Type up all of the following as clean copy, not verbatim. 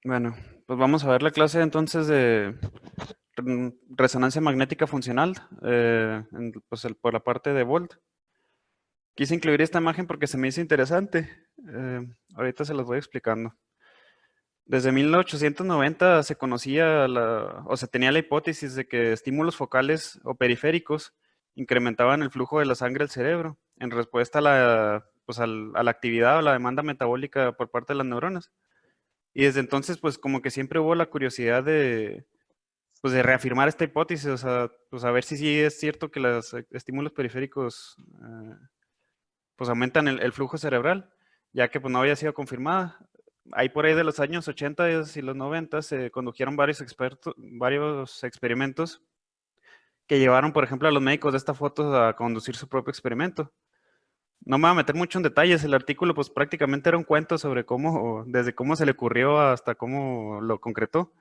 Bueno, pues vamos a ver la clase entonces de resonancia magnética funcional, pues por la parte de Volt. Quise incluir esta imagen porque se me hizo interesante. Ahorita se las voy explicando. Desde 1890 se conocía o se tenía la hipótesis de que estímulos focales o periféricos incrementaban el flujo de la sangre al cerebro en respuesta a a la actividad o la demanda metabólica por parte de las neuronas. Y desde entonces, pues como que siempre hubo la curiosidad pues de reafirmar esta hipótesis, o sea, pues a ver si sí es cierto que los estímulos periféricos pues aumentan el flujo cerebral, ya que pues no había sido confirmada. Ahí por ahí de los años 80 y los 90 se condujeron varios experimentos que llevaron, por ejemplo, a los médicos de esta foto a conducir su propio experimento. No me voy a meter mucho en detalles, el artículo pues prácticamente era un cuento sobre desde cómo se le ocurrió hasta cómo lo concretó.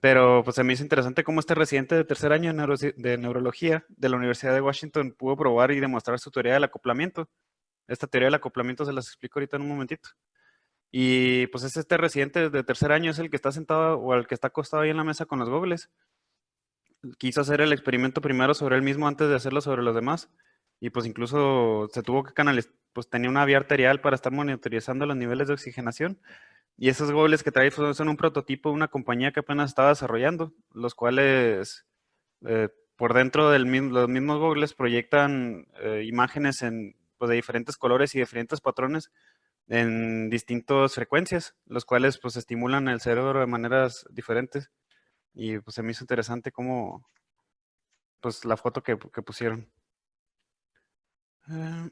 Pero pues a mí es interesante cómo este residente de tercer año de neurología de la Universidad de Washington pudo probar y demostrar su teoría del acoplamiento. Esta teoría del acoplamiento se las explico ahorita en un momentito. Y pues es este residente de tercer año, es el que está sentado o el que está acostado ahí en la mesa con los gogles. Quiso hacer el experimento primero sobre él mismo antes de hacerlo sobre los demás. Y pues incluso se tuvo que canalizar, pues tenía una vía arterial para estar monitorizando los niveles de oxigenación. Y esos gobles que trae son un prototipo de una compañía que apenas estaba desarrollando, los cuales por dentro los mismos goggles proyectan imágenes pues, de diferentes colores y diferentes patrones en distintas frecuencias, los cuales pues estimulan el cerebro de maneras diferentes. Y pues se me hizo interesante cómo, pues la foto que pusieron. Eh,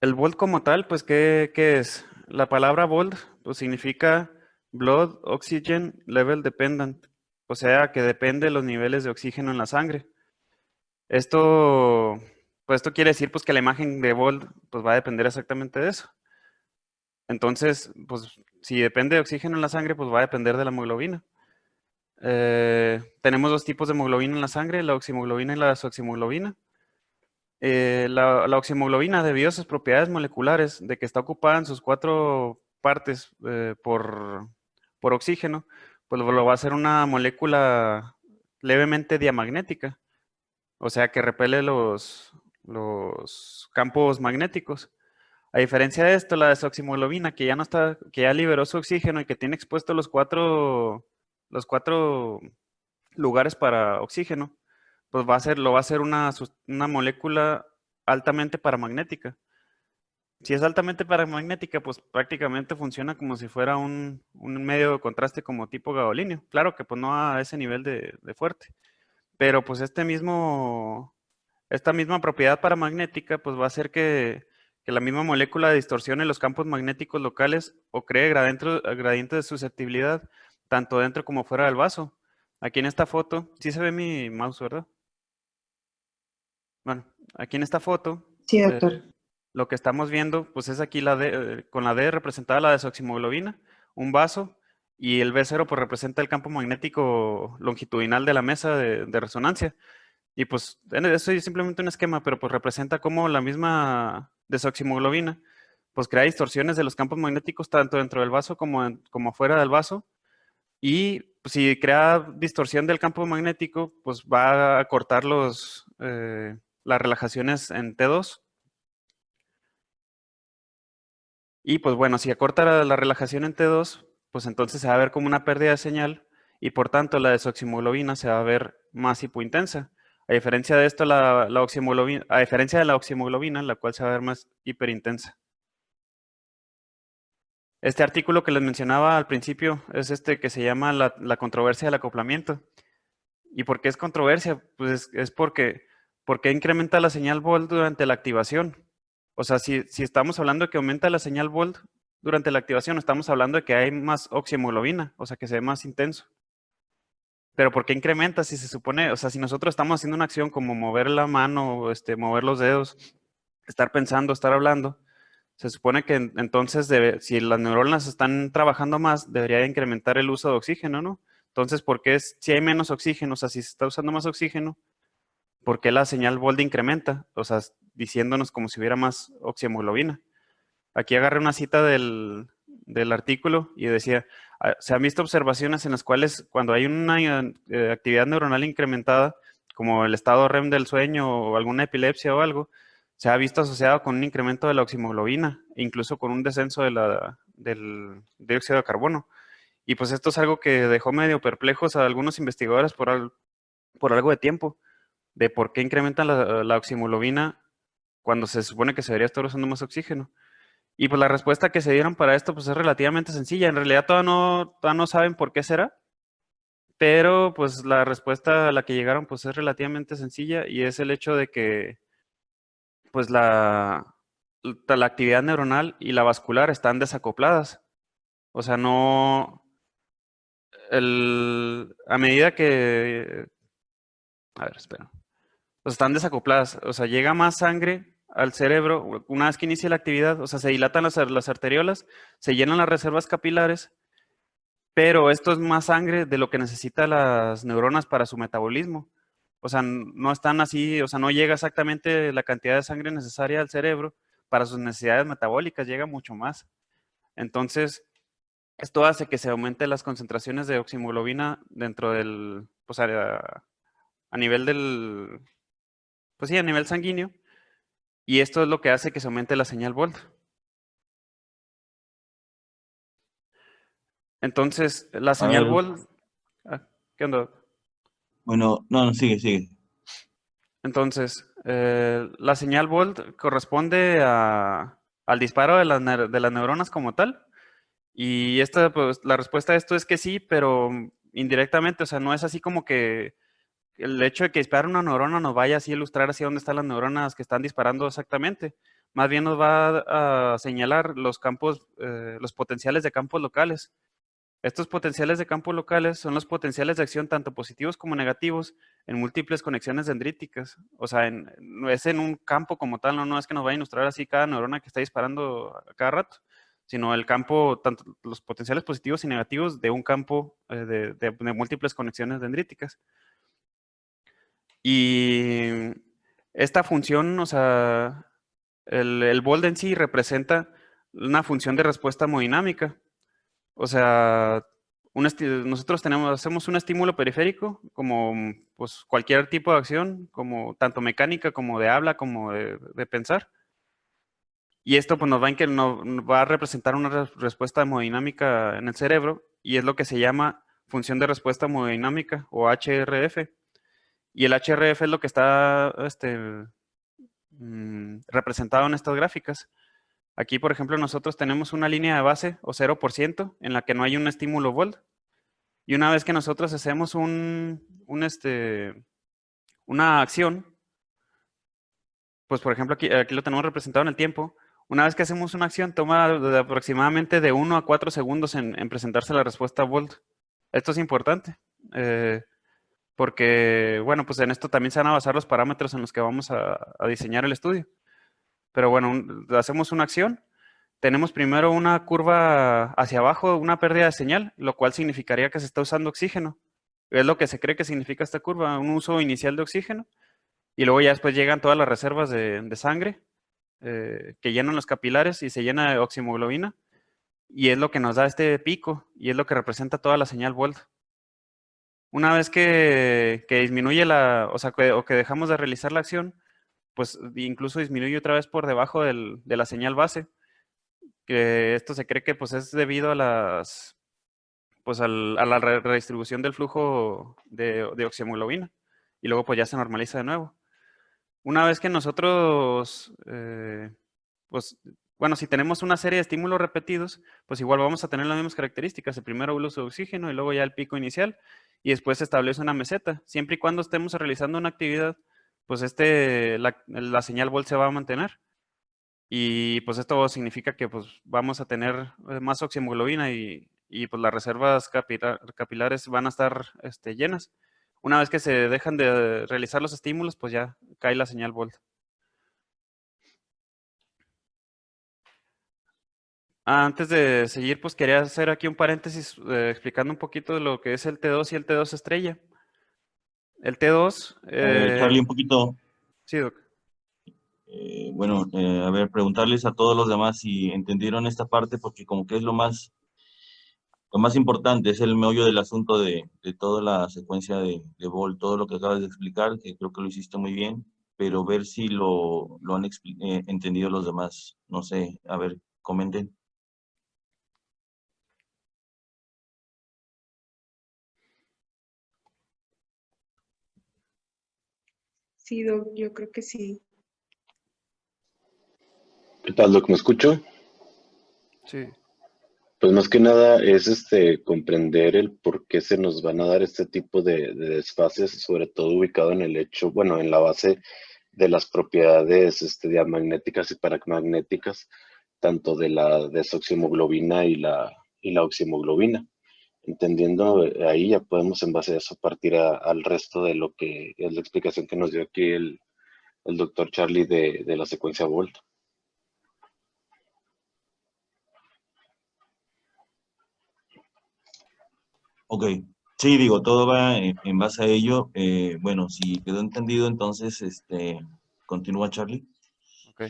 El volt como tal, pues, ¿qué es? La palabra volt, pues, significa Blood Oxygen Level Dependent, o sea, que depende de los niveles de oxígeno en la sangre. Esto, pues, esto quiere decir, pues, que la imagen de volt, pues, va a depender exactamente de eso. Entonces, pues, si depende de oxígeno en la sangre, pues, va a depender de la hemoglobina. Tenemos dos tipos de hemoglobina en la sangre, la oximoglobina y la desoximoglobina. La oximoglobina, debido a sus propiedades moleculares, de que está ocupada en sus cuatro partes por oxígeno, pues lo va a hacer una molécula levemente diamagnética, o sea que repele los campos magnéticos. A diferencia de esto, la desoximoglobina, que ya no está, que ya liberó su oxígeno y que tiene expuestos los cuatro lugares para oxígeno, pues lo va a hacer una molécula altamente paramagnética. Si es altamente paramagnética, pues prácticamente funciona como si fuera un medio de contraste como tipo gadolinio. Claro que pues no a ese nivel de fuerte, pero pues esta misma propiedad paramagnética pues va a hacer que la misma molécula distorsione los campos magnéticos locales o cree gradientes de susceptibilidad tanto dentro como fuera del vaso. Aquí en esta foto, sí se ve mi mouse, ¿verdad? Bueno, aquí en esta foto, Sí, eh, doctor. lo que estamos viendo, pues es aquí con la D representada la desoximoglobina, un vaso, y el B0 pues representa el campo magnético longitudinal de la mesa de resonancia. Y pues eso es simplemente un esquema, pero pues representa cómo la misma desoximoglobina pues crea distorsiones de los campos magnéticos tanto dentro del vaso como fuera del vaso. Y pues, si crea distorsión del campo magnético, pues va a cortar las relajaciones en T2. Y pues bueno, si acorta la relajación en T2, pues entonces se va a ver como una pérdida de señal y por tanto la desoximoglobina se va a ver más hipointensa. A diferencia de esto, a diferencia de la oximoglobina, la cual se va a ver más hiperintensa. Este artículo que les mencionaba al principio es este que se llama la controversia del acoplamiento. ¿Y por qué es controversia? Pues es porque incrementa la señal Volt durante la activación. O sea, si estamos hablando de que aumenta la señal Volt durante la activación, estamos hablando de que hay más oximoglobina, o sea, que se ve más intenso. Pero ¿por qué incrementa si se supone, o sea, si nosotros estamos haciendo una acción como mover la mano, o mover los dedos, estar pensando, estar hablando, se supone que entonces si las neuronas están trabajando más, debería incrementar el uso de oxígeno, ¿no? Entonces, ¿por qué si hay menos oxígeno, o sea, si se está usando más oxígeno, por qué la señal Bolde incrementa? O sea, diciéndonos como si hubiera más oximoglobina. Aquí agarré una cita del artículo y decía, se han visto observaciones en las cuales cuando hay una actividad neuronal incrementada, como el estado REM del sueño o alguna epilepsia o algo, se ha visto asociado con un incremento de la oximoglobina, e incluso con un descenso del dióxido de carbono. Y pues esto es algo que dejó medio perplejos a algunos investigadores por algo de tiempo, de por qué incrementa la oximoglobina cuando se supone que se debería estar usando más oxígeno. Y pues la respuesta que se dieron para esto pues es relativamente sencilla. En realidad todavía no saben por qué será, pero pues la respuesta a la que llegaron pues es relativamente sencilla y es el hecho de que pues la actividad neuronal y la vascular están desacopladas. O sea, no, a medida que, a ver, espera, pues están desacopladas. O sea, llega más sangre al cerebro una vez que inicia la actividad, o sea, se dilatan las arteriolas, se llenan las reservas capilares. Pero esto es más sangre de lo que necesitan las neuronas para su metabolismo. O sea, no están así, o sea, no llega exactamente la cantidad de sangre necesaria al cerebro para sus necesidades metabólicas, llega mucho más. Entonces, esto hace que se aumente las concentraciones de oximoglobina dentro del, pues a nivel del, pues sí, a nivel sanguíneo. Y esto es lo que hace que se aumente la señal Volt. Entonces, la A señal ver, Volt, ¿qué onda? bueno, no, no, sigue, sigue. Entonces, la señal Volt corresponde al disparo de las neuronas como tal. Y esta, pues, la respuesta a esto es que sí, pero indirectamente, o sea, no es así como que el hecho de que dispare una neurona nos vaya así a ilustrar así dónde están las neuronas que están disparando exactamente. Más bien nos va a señalar los campos, los potenciales de campos locales. Estos potenciales de campo locales son los potenciales de acción tanto positivos como negativos en múltiples conexiones dendríticas. O sea, no es en un campo como tal, no es que nos vaya a ilustrar así cada neurona que está disparando a cada rato, sino el campo, tanto los potenciales positivos y negativos de un campo de múltiples conexiones dendríticas. Y esta función, o sea, el Bold en sí representa una función de respuesta hemodinámica. O sea, nosotros hacemos un estímulo periférico, como pues, cualquier tipo de acción, como tanto mecánica como de habla, como de pensar. Y esto pues, nos va a representar una respuesta hemodinámica en el cerebro, y es lo que se llama función de respuesta hemodinámica, o HRF. Y el HRF es lo que está representado en estas gráficas. Aquí, por ejemplo, nosotros tenemos una línea de base o 0% en la que no hay un estímulo volt. Y una vez que nosotros hacemos una acción, pues por ejemplo aquí lo tenemos representado en el tiempo, una vez que hacemos una acción toma aproximadamente de 1 a 4 segundos en presentarse la respuesta volt. Esto es importante, eh, porque bueno, pues en esto también se van a basar los parámetros en los que vamos a diseñar el estudio. Pero bueno, hacemos una acción, tenemos primero una curva hacia abajo, una pérdida de señal, lo cual significaría que se está usando oxígeno. Es lo que se cree que significa esta curva, un uso inicial de oxígeno. Y luego ya después llegan todas las reservas de sangre que llenan los capilares y se llena de oximoglobina. Y es lo que nos da este pico y es lo que representa toda la señal Volt. Una vez que disminuye o sea, o que dejamos de realizar la acción, pues incluso disminuye otra vez por debajo de la señal base. Que esto se cree que pues es debido a pues a la redistribución del flujo de oximoglobina. Y luego pues ya se normaliza de nuevo. Una vez que nosotros, pues, bueno, si tenemos una serie de estímulos repetidos, pues igual vamos a tener las mismas características. El primero el uso de oxígeno y luego ya el pico inicial. Y después se establece una meseta. Siempre y cuando estemos realizando una actividad, pues la señal Volt se va a mantener. Y pues esto significa que pues vamos a tener más oximoglobina y pues las reservas capilares van a estar llenas. Una vez que se dejan de realizar los estímulos, pues ya cae la señal Volt. Antes de seguir, pues quería hacer aquí un paréntesis explicando un poquito de lo que es el T2 y el T2 estrella. El T2, Charlie, un poquito, sí, Doc. A ver, preguntarles a todos los demás si entendieron esta parte, porque como que es lo más importante, es el meollo del asunto de toda la secuencia de Volt, todo lo que acabas de explicar, que creo que lo hiciste muy bien, pero ver si lo han entendido los demás. No sé, a ver, comenten. Sí, Doc, yo creo que sí. ¿Qué tal, Doc? ¿Me escucho? Sí. Pues más que nada es comprender el por qué se nos van a dar este tipo de desfases, sobre todo ubicado en el hecho, bueno, en la base de las propiedades diamagnéticas y paramagnéticas, tanto de la desoximoglobina y la oximoglobina. Entendiendo ahí ya podemos en base a eso partir al resto de lo que es la explicación que nos dio aquí el doctor Charlie de la secuencia Volt. Ok, sí, digo, todo va en base a ello. Bueno, si quedó entendido, entonces, continúa Charlie. Ok.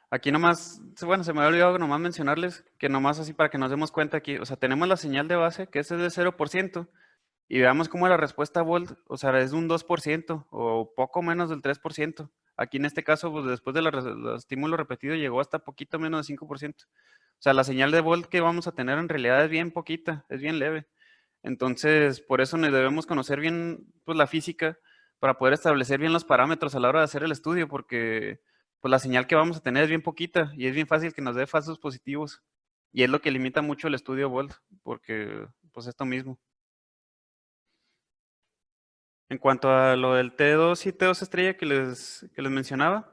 Aquí nomás, bueno, se me había olvidado nomás mencionarles que nomás así para que nos demos cuenta aquí, o sea, tenemos la señal de base que es de 0% y veamos cómo la respuesta Volt, o sea, es de un 2% o poco menos del 3%. Aquí en este caso, pues después del estímulo repetido llegó hasta poquito menos de 5%. O sea, la señal de Volt que vamos a tener en realidad es bien poquita, es bien leve. Entonces, por eso nos debemos conocer bien pues, la física para poder establecer bien los parámetros a la hora de hacer el estudio, porque pues, la señal que vamos a tener es bien poquita y es bien fácil que nos dé falsos positivos. Y es lo que limita mucho el estudio Volt, porque pues esto mismo. En cuanto a lo del T2 y T2 estrella que les mencionaba,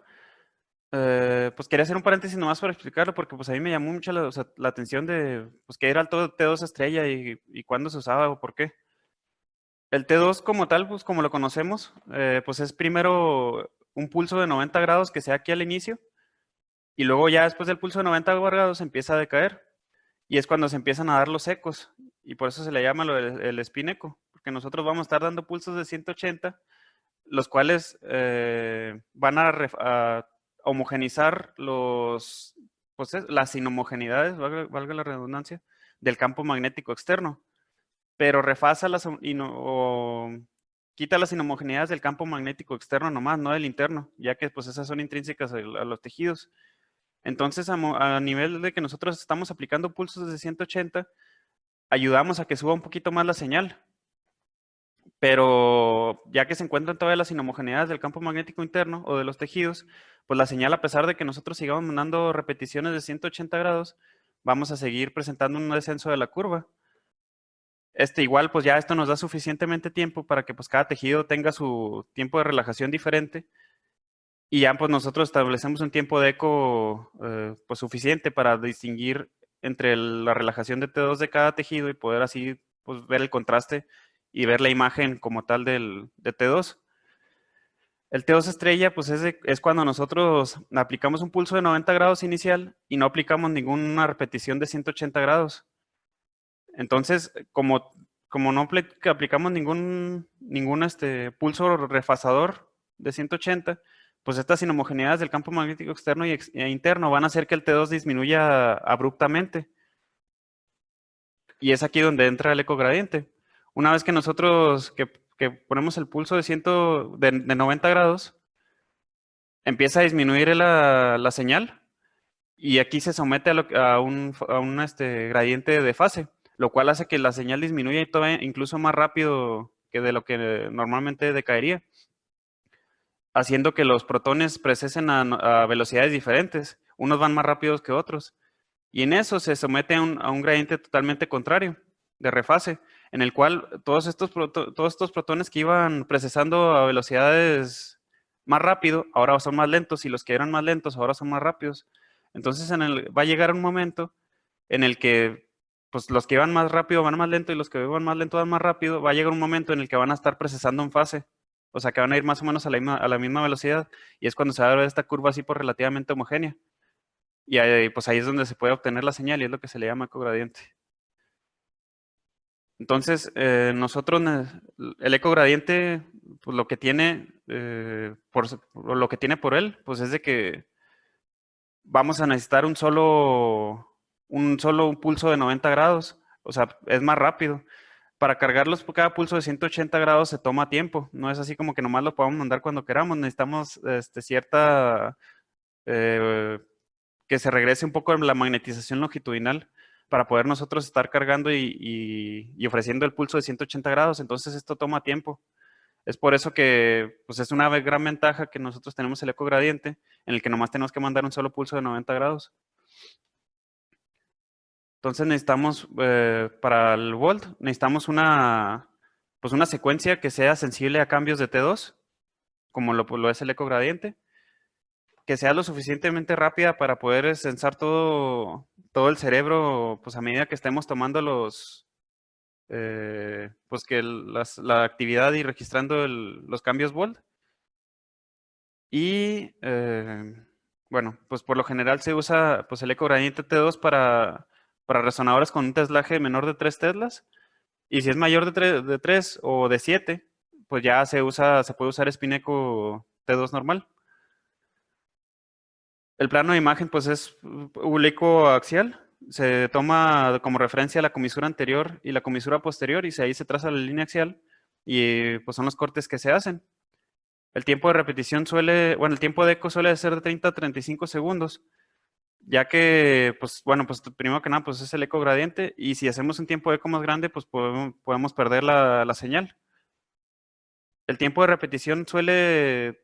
pues quería hacer un paréntesis nomás para explicarlo, porque pues a mí me llamó mucho la, o sea, la atención de pues, qué era el T2 estrella y cuándo se usaba o por qué. El T2 como tal, pues como lo conocemos, pues es primero un pulso de 90 grados que sea aquí al inicio y luego ya después del pulso de 90 grados empieza a decaer y es cuando se empiezan a dar los ecos y por eso se le llama el spin echo, porque nosotros vamos a estar dando pulsos de 180, los cuales van a homogenizar las inhomogeneidades, valga la redundancia, del campo magnético externo, pero refasa o quita las inhomogeneidades del campo magnético externo nomás, no del interno, ya que pues esas son intrínsecas a los tejidos. Entonces, a nivel de que nosotros estamos aplicando pulsos de 180, ayudamos a que suba un poquito más la señal. Pero ya que se encuentran todavía las inhomogeneidades del campo magnético interno o de los tejidos, pues la señal, a pesar de que nosotros sigamos mandando repeticiones de 180 grados, vamos a seguir presentando un descenso de la curva. Igual, pues ya esto nos da suficientemente tiempo para que pues cada tejido tenga su tiempo de relajación diferente y ya pues nosotros establecemos un tiempo de eco pues suficiente para distinguir entre la relajación de T2 de cada tejido y poder así pues ver el contraste y ver la imagen como tal de T2. El T2 estrella pues es cuando nosotros aplicamos un pulso de 90 grados inicial y no aplicamos ninguna repetición de 180 grados. Entonces, como no aplicamos ningún pulso refasador de 180, pues estas inhomogeneidades del campo magnético externo e interno van a hacer que el T2 disminuya abruptamente. Y es aquí donde entra el ecogradiente. Una vez que nosotros que ponemos el pulso de 90 grados, empieza a disminuir la señal y aquí se somete a un gradiente de fase, lo cual hace que la señal disminuya y todavía incluso más rápido que de lo que normalmente decaería, haciendo que los protones precesen a velocidades diferentes. Unos van más rápidos que otros. Y en eso se somete a un gradiente totalmente contrario, de refase, en el cual todos estos protones que iban procesando a velocidades más rápido, ahora son más lentos, y los que eran más lentos ahora son más rápidos. Entonces va a llegar un momento en el que pues, los que iban más rápido van más lento y los que iban más lento van más rápido. Va a llegar un momento en el que van a estar procesando en fase. O sea, que van a ir más o menos a la misma velocidad. Y es cuando se va a ver esta curva así por relativamente homogénea. Y pues ahí es donde se puede obtener la señal y es lo que se le llama ecogradiente. Entonces, nosotros, el eco gradiente, pues lo que tiene, lo que tiene por él, pues es de que vamos a necesitar un pulso de 90 grados. O sea, es más rápido. Para cargarlos por cada pulso de 180 grados se toma tiempo. No es así como que nomás lo podamos mandar cuando queramos. Necesitamos cierta... que se regrese un poco la magnetización longitudinal para poder nosotros estar cargando y ofreciendo el pulso de 180 grados. Entonces esto toma tiempo. Es por eso que pues es una gran ventaja que nosotros tenemos el eco gradiente, en el que nomás tenemos que mandar un solo pulso de 90 grados. Entonces necesitamos, para el volt, necesitamos pues una secuencia que sea sensible a cambios de T2, como lo es el eco gradiente, que sea lo suficientemente rápida para poder sensar todo el cerebro, pues a medida que estemos tomando pues que la actividad y registrando los cambios volt. Y bueno, pues por lo general se usa pues el eco gradiente T2 para resonadores con un teslaje menor de 3 teslas. Y si es mayor de 3 o de 7, pues ya se puede usar spin eco T2 normal. El plano de imagen pues es un eco axial. Se toma como referencia la comisura anterior y la comisura posterior y ahí se traza la línea axial y pues son los cortes que se hacen. El tiempo de repetición el tiempo de eco suele ser de 30 a 35 segundos, ya que, pues, bueno, pues primero que nada, pues es el eco gradiente, y si hacemos un tiempo de eco más grande, pues podemos perder la señal. El tiempo de repetición suele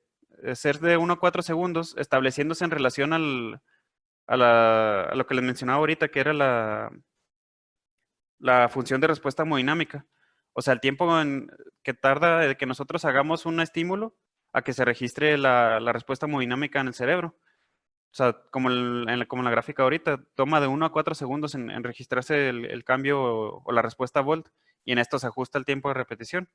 ser de 1 a 4 segundos, estableciéndose en relación a lo que les mencionaba ahorita, que era la función de respuesta hemodinámica. O sea, el tiempo que tarda de que nosotros hagamos un estímulo a que se registre la respuesta hemodinámica en el cerebro. O sea, como en la gráfica ahorita, toma de 1 a 4 segundos en registrarse el cambio o la respuesta volt, y en esto se ajusta el tiempo de repetición.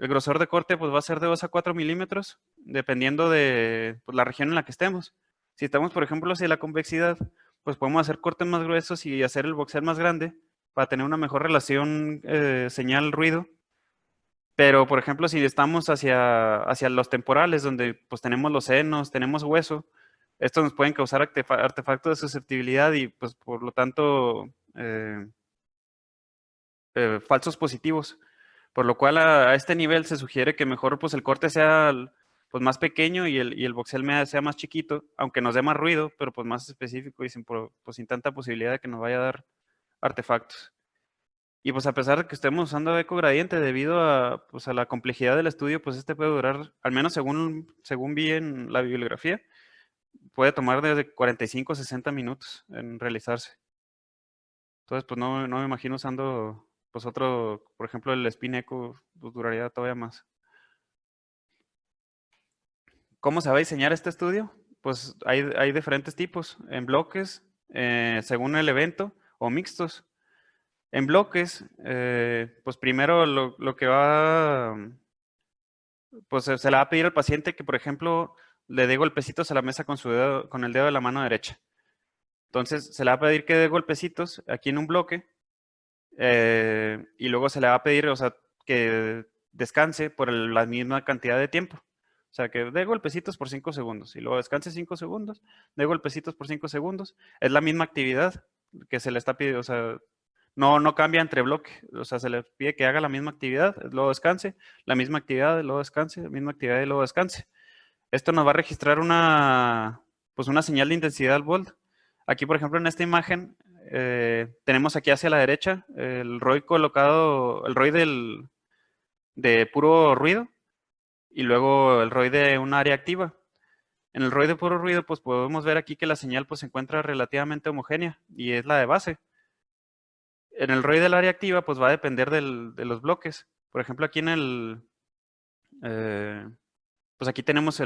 El grosor de corte pues va a ser de 2 a 4 milímetros, dependiendo de pues, la región en la que estemos. Si estamos, por ejemplo, hacia la convexidad, pues podemos hacer cortes más gruesos y hacer el voxel más grande para tener una mejor relación señal-ruido. Pero, por ejemplo, si estamos hacia los temporales, donde pues tenemos los senos, tenemos hueso, estos nos pueden causar artefactos de susceptibilidad y, pues, por lo tanto, falsos positivos. Por lo cual, a este nivel se sugiere que mejor pues, el corte sea pues, más pequeño y el voxel sea más chiquito, aunque nos dé más ruido, pero pues más específico y sin tanta posibilidad de que nos vaya a dar artefactos. Y pues a pesar de que estemos usando eco gradiente, debido pues, a la complejidad del estudio, pues este puede durar, al menos según vi en la bibliografía, puede tomar desde 45 a 60 minutos en realizarse. Entonces, pues no me imagino usando pues otro, por ejemplo, el spin eco, pues duraría todavía más. ¿Cómo se va a diseñar este estudio? Pues hay diferentes tipos, en bloques, según el evento, o mixtos. En bloques, pues primero lo que va, pues se le va a pedir al paciente que, por ejemplo, le dé golpecitos a la mesa con el dedo de la mano derecha. Entonces, se le va a pedir que dé golpecitos aquí en un bloque, y luego se le va a pedir, o sea, que descanse por la misma cantidad de tiempo. O sea, que dé golpecitos por 5 segundos y luego descanse 5 segundos, dé golpecitos por 5 segundos. Es la misma actividad que se le está pidiendo, o sea, no cambia entre bloque. O sea, se le pide que haga la misma actividad, luego descanse, la misma actividad, luego descanse, la misma actividad y luego descanse. Esto nos va a registrar pues una señal de intensidad al volt. Aquí, por ejemplo, en esta imagen, tenemos aquí hacia la derecha el ROI colocado, el ROI de puro ruido, y luego el ROI de un área activa. En el ROI de puro ruido, pues podemos ver aquí que la señal pues, se encuentra relativamente homogénea, y es la de base. En el ROI del área activa, pues va a depender de los bloques. Por ejemplo, aquí pues aquí tenemos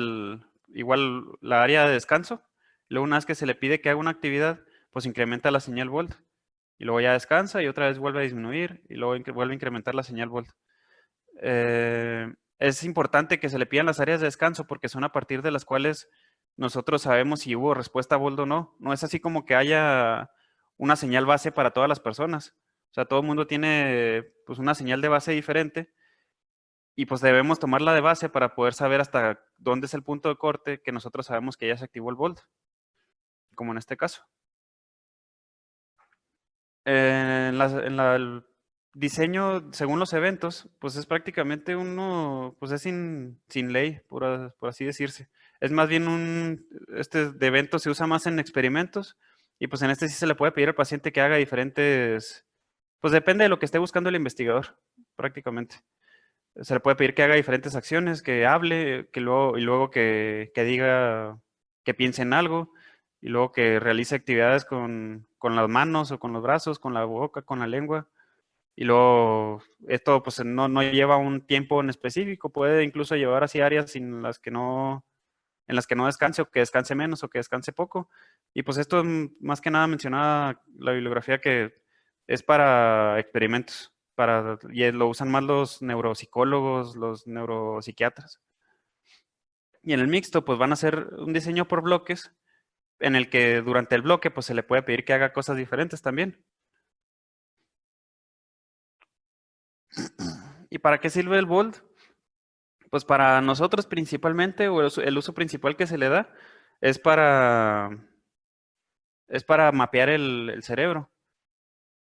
igual la área de descanso. Luego, una vez que se le pide que haga una actividad, pues incrementa la señal volt. Y luego ya descansa y otra vez vuelve a disminuir y luego vuelve a incrementar la señal volt. Es importante que se le pidan las áreas de descanso porque son a partir de las cuales nosotros sabemos si hubo respuesta volt o no. No es así como que haya una señal base para todas las personas. O sea, todo el mundo tiene pues una señal de base diferente y pues debemos tomarla de base para poder saber hasta dónde es el punto de corte que nosotros sabemos que ya se activó el volt, como en este caso. El diseño, según los eventos, pues es prácticamente uno, pues es sin ley, por así decirse. Es más bien este de eventos se usa más en experimentos y pues en este sí se le puede pedir al paciente que haga diferentes, pues depende de lo que esté buscando el investigador, prácticamente. Se le puede pedir que haga diferentes acciones, que hable, y luego que diga, que piense en algo, y luego que realice actividades con las manos o con los brazos, con la boca, con la lengua. Y luego esto pues no lleva un tiempo en específico, puede incluso llevar así áreas en las que no descanse o que descanse menos o que descanse poco. Y pues esto más que nada mencionaba la bibliografía que es para experimentos, y lo usan más los neuropsicólogos, los neuropsiquiatras. Y en el mixto pues van a hacer un diseño por bloques en el que durante el bloque pues se le puede pedir que haga cosas diferentes también. ¿Y para qué sirve el Bolt? Pues para nosotros principalmente, o el uso principal que se le da, es para mapear el cerebro.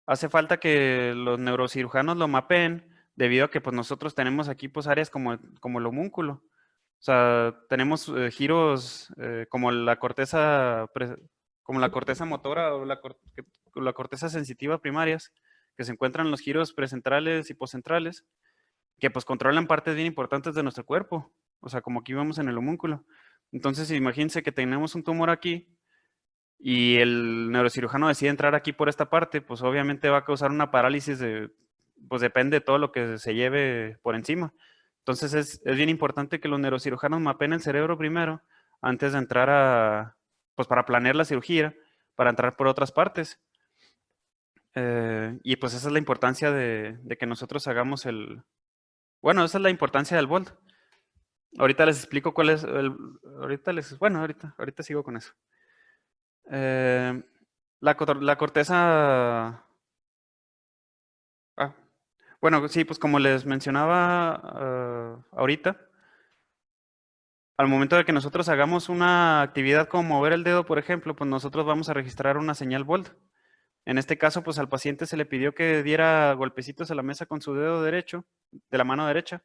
Hace falta que los neurocirujanos lo mapeen, debido a que pues nosotros tenemos aquí pues áreas como el homúnculo. O sea, tenemos giros como la corteza motora o la corteza sensitiva primarias, que se encuentran en los giros precentrales y poscentrales, que pues controlan partes bien importantes de nuestro cuerpo, o sea, como aquí vemos en el homúnculo. Entonces, imagínense que tenemos un tumor aquí y el neurocirujano decide entrar aquí por esta parte, pues obviamente va a causar una parálisis pues depende de todo lo que se lleve por encima. Entonces es bien importante que los neurocirujanos mapeen el cerebro primero, antes de entrar pues para planear la cirugía, para entrar por otras partes. Y pues esa es la importancia de que nosotros hagamos bueno, esa es la importancia del Bolt. Ahorita les explico cuál es ahorita sigo con eso. La corteza. Bueno, sí, pues como les mencionaba ahorita, al momento de que nosotros hagamos una actividad como mover el dedo, por ejemplo, pues nosotros vamos a registrar una señal Volt. En este caso, pues al paciente se le pidió que diera golpecitos a la mesa con su dedo derecho, de la mano derecha.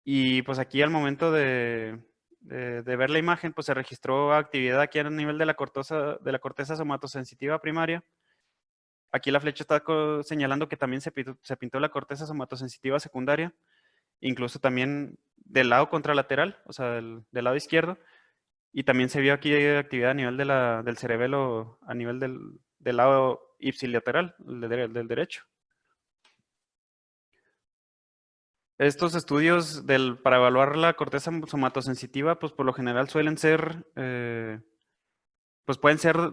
Y pues aquí al momento de ver la imagen, pues se registró actividad aquí a nivel de la corteza somatosensitiva primaria. Aquí la flecha está señalando que también se pintó la corteza somatosensitiva secundaria, incluso también del lado contralateral, o sea, del lado izquierdo. Y también se vio aquí actividad a nivel del cerebelo, a nivel del lado ipsilateral, del derecho. Estos estudios para evaluar la corteza somatosensitiva, pues por lo general suelen ser, pues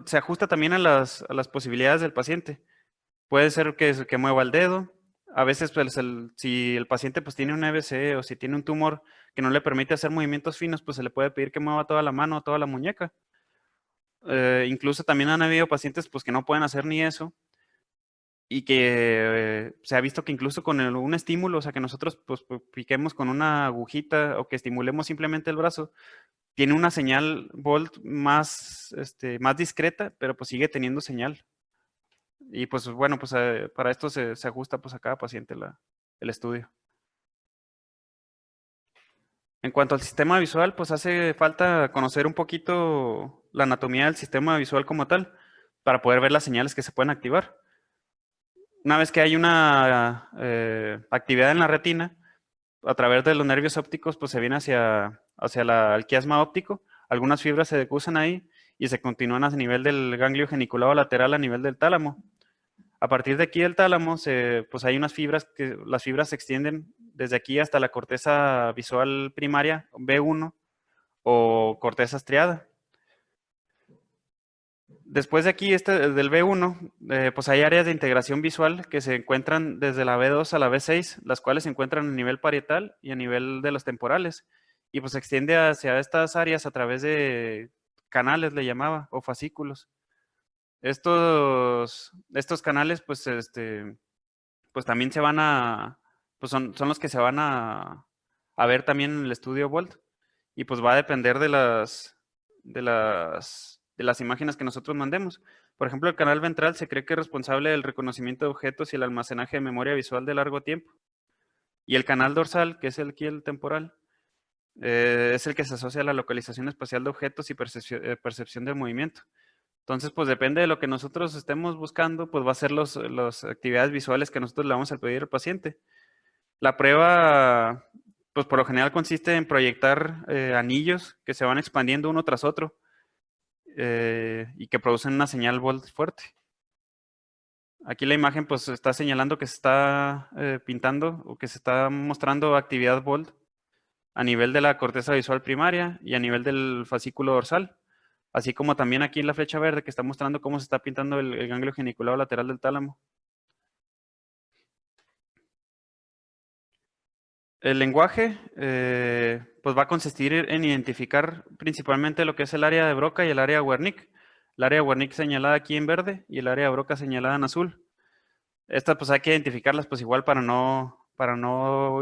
se ajusta también a las posibilidades del paciente. Puede ser que mueva el dedo. A veces, pues, si el paciente pues, tiene un EBC o si tiene un tumor que no le permite hacer movimientos finos, pues se le puede pedir que mueva toda la mano o toda la muñeca. Incluso también han habido pacientes pues, que no pueden hacer ni eso y que se ha visto que incluso con un estímulo, o sea, que nosotros pues, piquemos con una agujita o que estimulemos simplemente el brazo, tiene una señal Volt más discreta, pero pues sigue teniendo señal. Y pues bueno, pues para esto se ajusta pues a cada paciente el estudio. En cuanto al sistema visual, pues hace falta conocer un poquito la anatomía del sistema visual como tal, para poder ver las señales que se pueden activar. Una vez que hay una actividad en la retina, a través de los nervios ópticos, pues se viene hacia el quiasma óptico. Algunas fibras se decusan ahí y se continúan a nivel del ganglio geniculado lateral a nivel del tálamo. A partir de aquí del tálamo, pues hay unas fibras las fibras se extienden desde aquí hasta la corteza visual primaria, B1, o corteza estriada. Después de aquí, del B1, pues hay áreas de integración visual que se encuentran desde la B2 a la B6, las cuales se encuentran a nivel parietal y a nivel de los temporales. Y pues se extiende hacia estas áreas a través de canales, le llamaba, o fascículos. Estos canales, pues, pues también se van a, pues son los que se van a ver también en el estudio Volt. Y pues va a depender de las imágenes que nosotros mandemos. Por ejemplo, el canal ventral se cree que es responsable del reconocimiento de objetos y el almacenaje de memoria visual de largo tiempo. Y el canal dorsal, que es el temporal, es el que se asocia a la localización espacial de objetos y percepción del movimiento. Entonces, pues depende de lo que nosotros estemos buscando, pues va a ser las actividades visuales que nosotros le vamos a pedir al paciente. La prueba, pues por lo general consiste en proyectar anillos que se van expandiendo uno tras otro y que producen una señal Volt fuerte. Aquí la imagen pues está señalando que se está pintando o que se está mostrando actividad Volt a nivel de la corteza visual primaria y a nivel del fascículo dorsal. Así como también aquí en la flecha verde que está mostrando cómo se está pintando el ganglio geniculado lateral del tálamo. El lenguaje pues va a consistir en identificar principalmente lo que es el área de Broca y el área de Wernicke. El área de Wernicke señalada aquí en verde y el área de Broca señalada en azul. Estas pues hay que identificarlas pues igual para no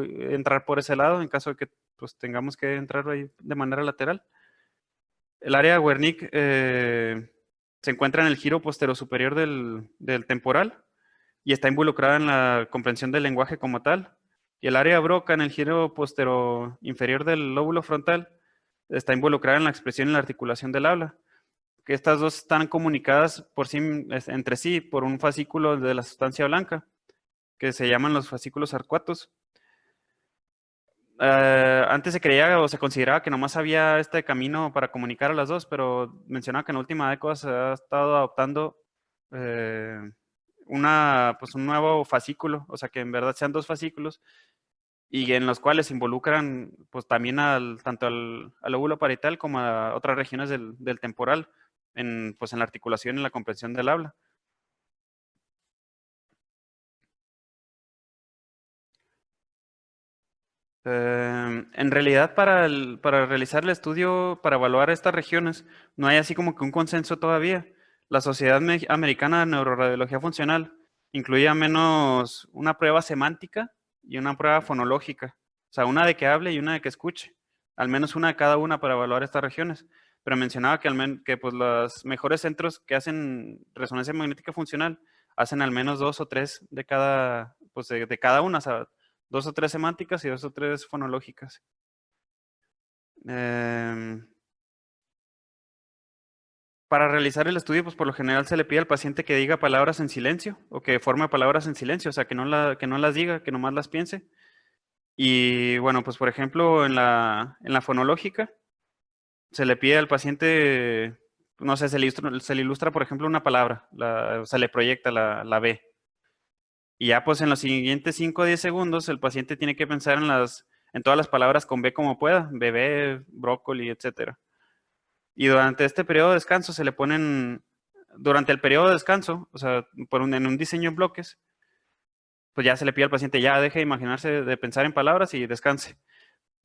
entrar por ese lado en caso de que pues tengamos que entrar ahí de manera lateral. El área de Wernicke se encuentra en el giro postero superior del temporal y está involucrada en la comprensión del lenguaje como tal. Y el área de Broca en el giro postero inferior del lóbulo frontal está involucrada en la expresión y la articulación del habla. Que estas dos están comunicadas entre sí por un fascículo de la sustancia blanca, que se llaman los fascículos arcuatos. Antes se creía o se consideraba que nomás había este camino para comunicar a las dos, pero mencionaba que en la última década se ha estado adoptando pues un nuevo fascículo, o sea que en verdad sean dos fascículos y en los cuales se involucran pues también tanto al lóbulo parietal como a otras regiones del temporal pues en la articulación y en la comprensión del habla. En realidad, para realizar el estudio, para evaluar estas regiones, no hay así como que un consenso todavía. La Sociedad Americana de Neuroradiología Funcional incluye al menos una prueba semántica y una prueba fonológica. O sea, una de que hable y una de que escuche. Al menos una de cada una para evaluar estas regiones. Pero mencionaba que pues, los mejores centros que hacen resonancia magnética funcional hacen al menos 2 o 3 de cada, pues de cada una. O sea, 2 o 3 semánticas y 2 o 3 fonológicas. Para realizar el estudio, pues por lo general se le pide al paciente que diga palabras en silencio o que forme palabras en silencio, o sea, que no las diga, que nomás las piense. Y bueno, pues por ejemplo, en la fonológica, se le pide al paciente, no sé, se le ilustra por ejemplo, una palabra, se le proyecta la B. Y ya pues en los siguientes 5 o 10 segundos el paciente tiene que pensar en todas las palabras con B como pueda, bebé, brócoli, etc. Y durante este periodo de descanso se le ponen, durante el periodo de descanso, o sea, en un diseño en bloques, pues ya se le pide al paciente, ya deje de imaginarse, de pensar en palabras y descanse.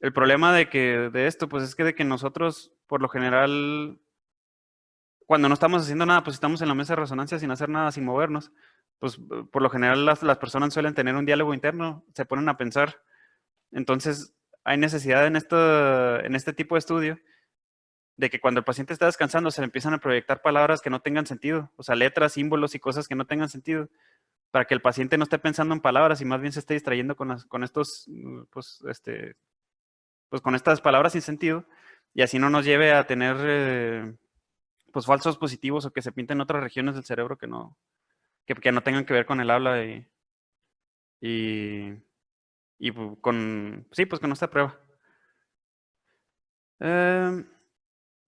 El problema de esto, pues es que de que nosotros, por lo general, cuando no estamos haciendo nada, pues estamos en la mesa de resonancia sin hacer nada, sin movernos. Pues por lo general las personas suelen tener un diálogo interno, se ponen a pensar. Entonces hay necesidad en este tipo de estudio de que cuando el paciente está descansando se le empiezan a proyectar palabras que no tengan sentido, o sea, letras, símbolos y cosas que no tengan sentido, para que el paciente no esté pensando en palabras y más bien se esté distrayendo con estos, pues con estas palabras sin sentido y así no nos lleve a tener pues falsos positivos o que se pinten otras regiones del cerebro que no tengan que ver con el habla y con esta prueba.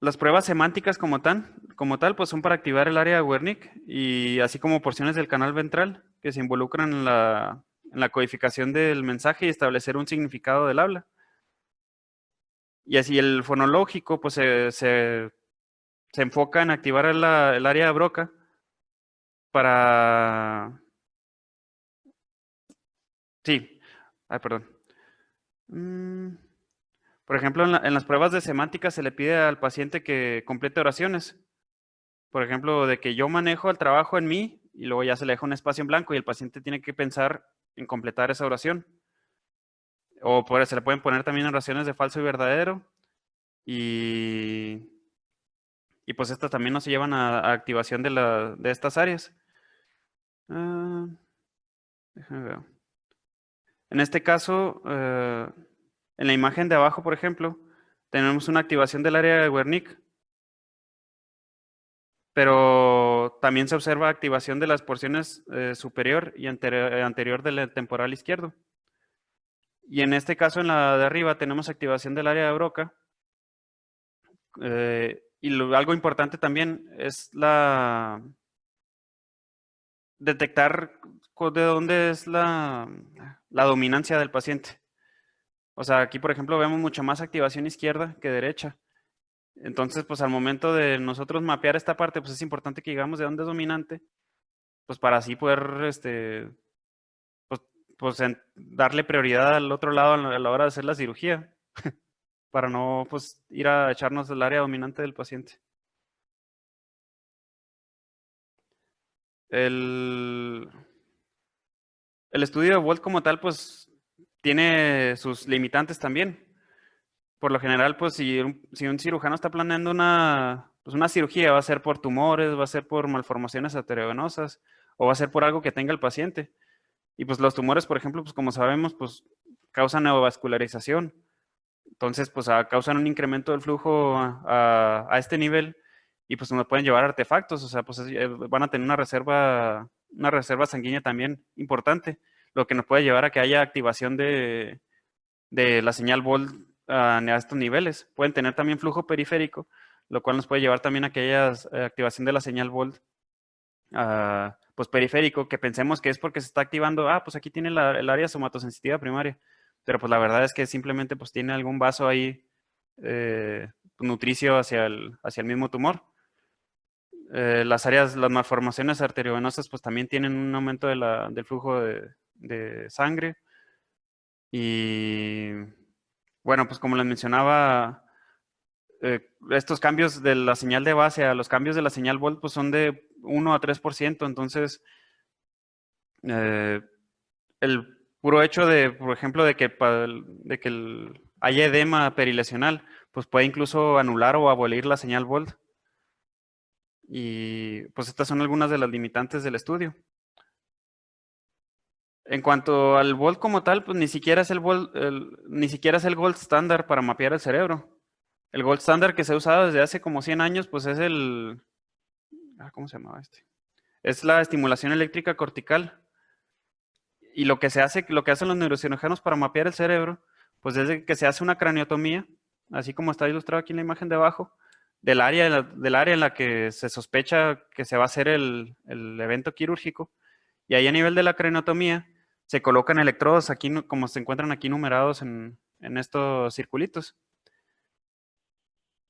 Las pruebas semánticas como tal, pues son para activar el área de Wernicke y así como porciones del canal ventral que se involucran en la codificación del mensaje y establecer un significado del habla. Y así el fonológico, pues se enfoca en activar el área de Broca para... Sí, perdón. Por ejemplo, en las pruebas de semántica se le pide al paciente que complete oraciones. Por ejemplo, de que yo manejo el trabajo en mí y luego ya se le deja un espacio en blanco y el paciente tiene que pensar en completar esa oración. O se le pueden poner también oraciones de falso y verdadero. Y pues estas también no se llevan a activación de estas áreas. Déjame ver. En este caso, en la imagen de abajo, por ejemplo, tenemos una activación del área de Wernicke, pero también se observa activación de las porciones superior y anterior del temporal izquierdo. Y en este caso, en la de arriba, tenemos activación del área de Broca. Y algo importante también es detectar de dónde es la dominancia del paciente. O sea, aquí, por ejemplo, vemos mucha más activación izquierda que derecha. Entonces, pues al momento de nosotros mapear esta parte, pues es importante que digamos de dónde es dominante, pues para así poder, pues darle prioridad al otro lado a la hora de hacer la cirugía, para no, pues, ir a echarnos el área dominante del paciente. El estudio de Wald como tal, pues, tiene sus limitantes también. Por lo general, pues, si un cirujano está planeando una cirugía, va a ser por tumores, va a ser por malformaciones arteriovenosas, o va a ser por algo que tenga el paciente. Y pues los tumores, por ejemplo, pues como sabemos, pues causan neovascularización. Entonces, pues causan un incremento del flujo a este nivel y pues nos pueden llevar artefactos, o sea, pues van a tener una reserva sanguínea también importante, lo que nos puede llevar a que haya activación de la señal Volt a estos niveles. Pueden tener también flujo periférico, lo cual nos puede llevar también a que haya activación de la señal Volt pues periférico, que pensemos que es porque se está activando, pues aquí tiene el área somatosensitiva primaria, pero pues la verdad es que simplemente pues tiene algún vaso ahí nutricio hacia el mismo tumor. Las malformaciones arteriovenosas pues también tienen un aumento del flujo de sangre. Y bueno, pues como les mencionaba, estos cambios de la señal de base a los cambios de la señal Volt pues son de 1 a 3%, entonces el puro hecho de, por ejemplo, de que haya edema perilesional, pues puede incluso anular o abolir la señal Volt. Y pues estas son algunas de las limitantes del estudio. En cuanto al Volt como tal, pues ni siquiera es el gold estándar para mapear el cerebro. El gold estándar que se ha usado desde hace como 100 años, pues es ¿cómo se llamaba este? Es la estimulación eléctrica cortical. Y lo que hacen los neurocirujanos para mapear el cerebro, pues es que se hace una craniotomía, así como está ilustrado aquí en la imagen de abajo, del área en la que se sospecha que se va a hacer el evento quirúrgico. Y ahí a nivel de la craniotomía se colocan electrodos aquí, como se encuentran aquí numerados en estos circulitos.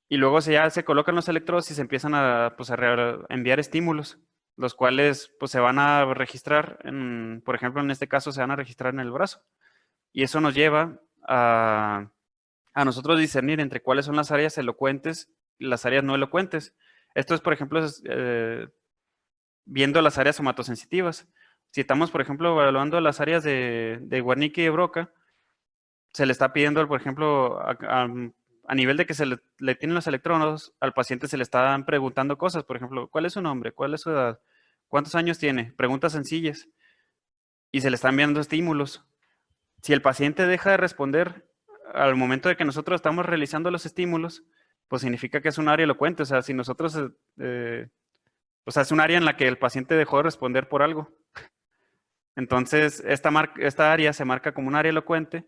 Y luego ya se colocan los electrodos y se empiezan a enviar estímulos, los cuales pues se van a registrar, por ejemplo, en este caso se van a registrar en el brazo. Y eso nos lleva a nosotros discernir entre cuáles son las áreas elocuentes y las áreas no elocuentes. Esto es, por ejemplo, viendo las áreas somatosensitivas. Si estamos, por ejemplo, evaluando las áreas de Wernicke y de Broca, se le está pidiendo, por ejemplo, a nivel de que se le tienen los electrodos, al paciente se le están preguntando cosas, por ejemplo, ¿cuál es su nombre? ¿Cuál es su edad? ¿Cuántos años tiene? Preguntas sencillas. Y se le están enviando estímulos. Si el paciente deja de responder al momento de que nosotros estamos realizando los estímulos, pues significa que es un área elocuente. O sea, si nosotros, es un área en la que el paciente dejó de responder por algo. Entonces, esta área se marca como un área elocuente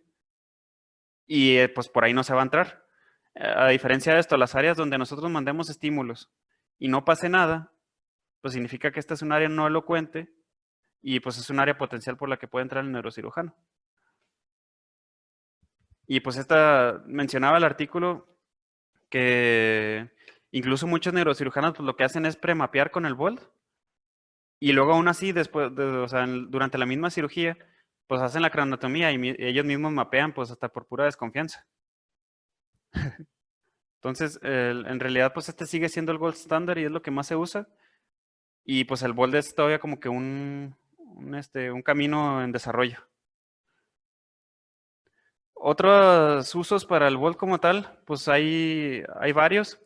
y pues por ahí no se va a entrar. A diferencia de esto, las áreas donde nosotros mandemos estímulos y no pase nada, pues significa que esta es un área no elocuente y pues es un área potencial por la que puede entrar el neurocirujano. Y pues mencionaba el artículo que incluso muchos neurocirujanos pues lo que hacen es premapear con el Volt y luego aún así después, durante la misma cirugía, pues hacen la craniotomía y ellos mismos mapean pues hasta por pura desconfianza. Entonces, en realidad, pues este sigue siendo el gold standard y es lo que más se usa. Y pues el Volt es todavía como que un un camino en desarrollo. Otros usos para el Volt como tal, pues hay varios,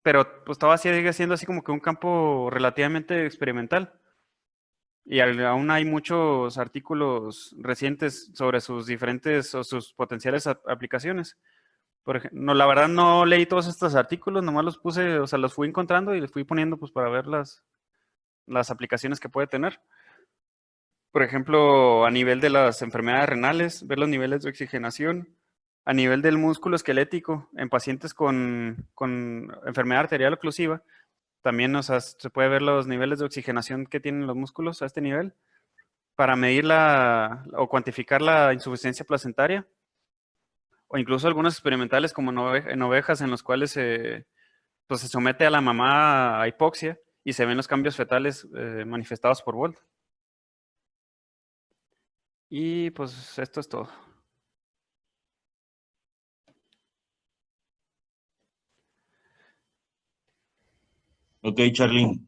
pero pues todavía sigue siendo así como que un campo relativamente experimental. Y aún hay muchos artículos recientes sobre sus diferentes o sus potenciales aplicaciones. Por ejemplo, no, la verdad no leí todos estos artículos, nomás los puse, o sea, los fui encontrando y los fui poniendo pues para ver las aplicaciones que puede tener. Por ejemplo, a nivel de las enfermedades renales, ver los niveles de oxigenación. A nivel del músculo esquelético, en pacientes con enfermedad arterial oclusiva, también, o sea, se puede ver los niveles de oxigenación que tienen los músculos a este nivel para medir o cuantificar la insuficiencia placentaria. O incluso algunos experimentales como en ovejas en los cuales pues se somete a la mamá a hipoxia y se ven los cambios fetales manifestados por Volt. Y pues esto es todo. Ok, Charlie.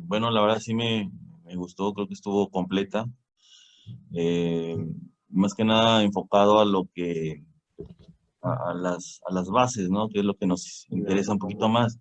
Bueno, la verdad sí me gustó, creo que estuvo completa. Más que nada enfocado a lo que, a las bases, ¿no? Que es lo que nos interesa un poquito más.